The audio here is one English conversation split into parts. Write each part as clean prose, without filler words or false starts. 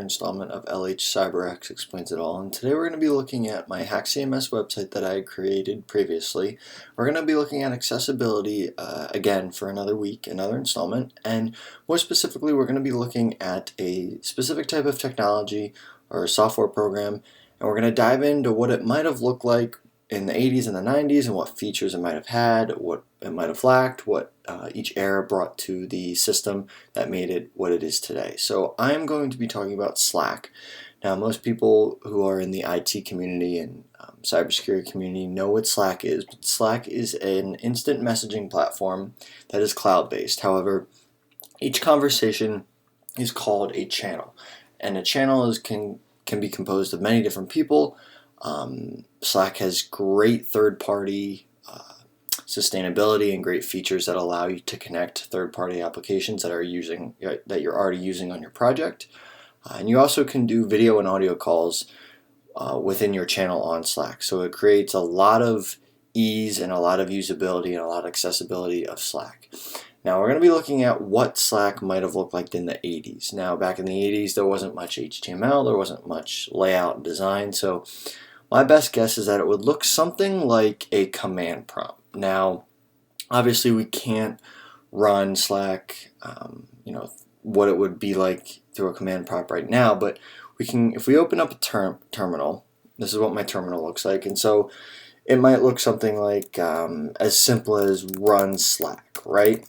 installment of LHCyberx Explains It All, and today we're going to be looking at my HackCMS website that I created previously. We're going to be looking at accessibility again for another week, another installment, and more specifically we're going to be looking at a specific type of technology or software program, and we're going to dive into what it might have looked like in the 80s and the 90s and what features it might have had, what it might have lacked, what each era brought to the system that made it what it is today. So I'm going to be talking about Slack. Now, most people who are in the IT community and cybersecurity community know what Slack is, but Slack is an instant messaging platform that is cloud-based. However, each conversation is called a channel, and a channel can be composed of many different people. Slack has great third-party sustainability and great features that allow you to connect third-party applications that you're already using on your project. And you also can do video and audio calls within your channel on Slack. So it creates a lot of ease and a lot of usability and a lot of accessibility of Slack. Now we're going to be looking at what Slack might have looked like in the 80s. Now back in the 80s there wasn't much HTML, there wasn't much layout and design, so my best guess is that it would look something like a command prompt. Now, obviously we can't run Slack, what it would be like through a command prompt right now, but we can, if we open up a terminal, this is what my terminal looks like, and so it might look something like as simple as run Slack, right?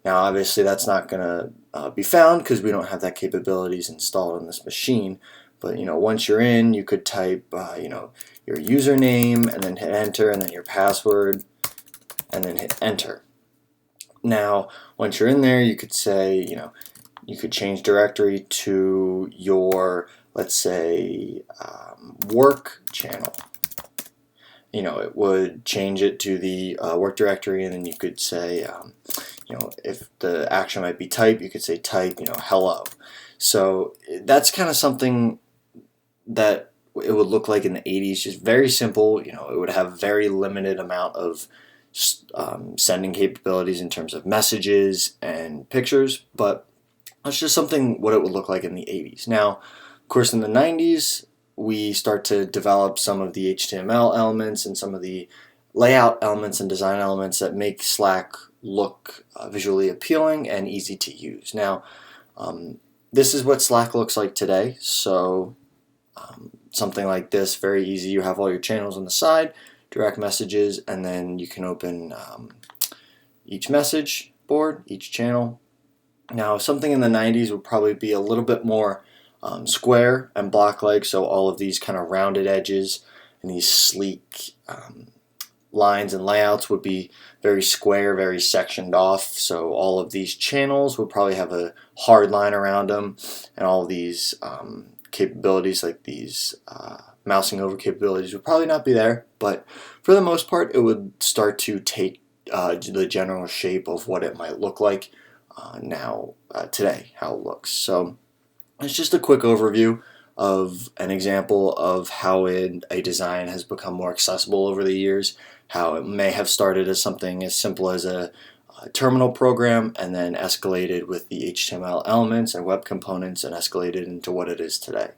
Now, obviously that's not going to be found because we don't have that capabilities installed on this machine. But once you're in, you could type your username and then hit enter, and then your password and then hit enter. Now, once you're in there, you could say, you could change directory to your, let's say, work channel. It would change it to the work directory, and then you could say, if the action might be type, you could say type, hello. So that's kind of something that it would look like in the 80s, just very simple. It would have very limited amount of sending capabilities in terms of messages and pictures, but that's just something what it would look like in the 80s. Now, of course, in the 90s, we start to develop some of the HTML elements and some of the layout elements and design elements that make Slack look visually appealing and easy to use. Now, this is what Slack looks like today. So something like this, very easy. You have all your channels on the side, direct messages, and then you can open each message board, each channel. Now, something in the 90s would probably be a little bit more square and block-like, so all of these kind of rounded edges and these sleek lines and layouts would be very square, very sectioned off. So all of these channels would probably have a hard line around them, and all of these capabilities like these mousing over capabilities would probably not be there, but for the most part it would start to take the general shape of what it might look like today, how it looks. So it's just a quick overview of an example of how a design has become more accessible over the years, how it may have started as something as simple as a terminal program and then escalated with the HTML elements and web components and escalated into what it is today.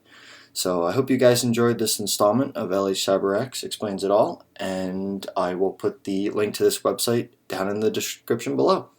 So I hope you guys enjoyed this installment of LHCyberx Explains It All, and I will put the link to this website down in the description below.